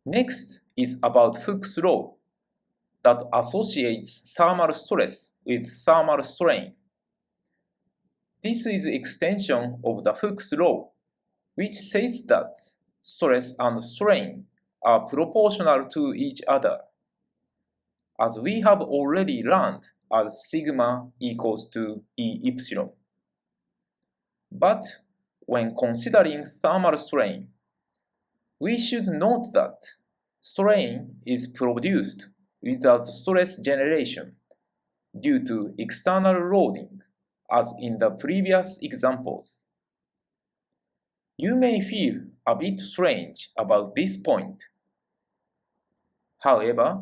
Next is about Hooke's law that associates thermal stress with thermal strain. This is an extension of the Hooke's law, which says that stress and strain are proportional to each other, as we have already learned as sigma equals to E epsilon. But when considering thermal strain, we should note that strain is produced without stress generation due to external loading, as in the previous examples. You may feel a bit strange about this point. However,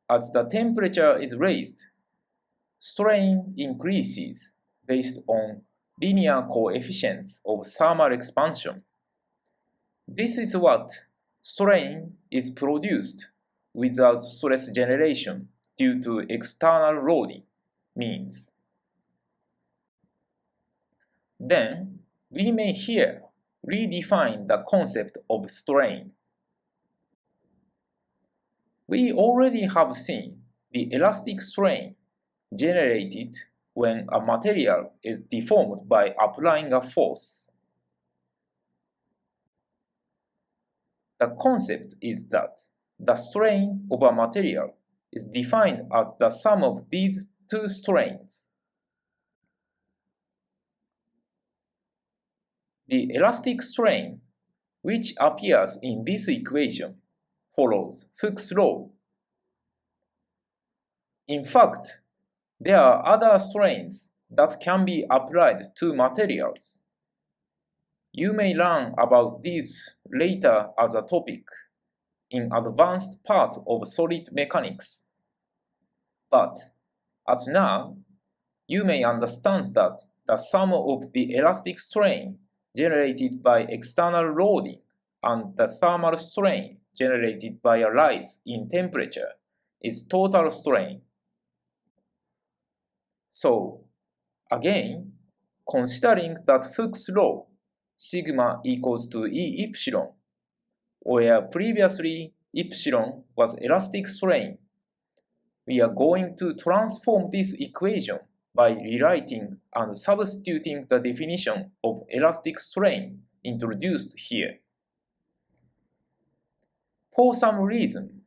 as the temperature is raised, strain increases based on linear coefficients of thermal expansion. This is what strain is produced without stress generation due to external loading means. Then, we may here redefine the concept of strain. We already have seen the elastic strain generated when a material is deformed by applying a force. The concept is that the strain of a material is defined as the sum of these two strains. The elastic strain, which appears in this equation, follows Hooke's law. In fact, there are other strains that can be applied to materials. You may learn about these later as a topic in advanced part of solid mechanics. But at now, you may understand that the sum of the elastic strain generated by external loading and the thermal strain generated by a rise in temperature is total strain. So, again, considering that Hooke's law, sigma equals to E epsilon, where previously epsilon was elastic strain, we are going to transform this equation by rewriting and substituting the definition of elastic strain introduced here. For some reason,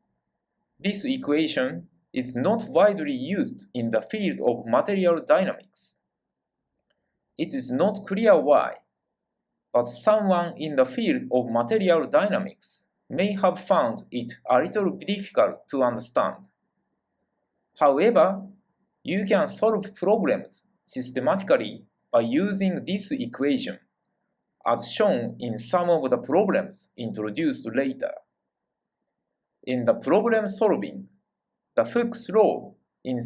this equation is not widely used in the field of material dynamics. It is not clear why, but someone in the field of material dynamics may have found it a little difficult to understand. However, you can solve problems systematically by using this equation, as shown in some of the problems introduced later. In the problem solving, the Hooke's law in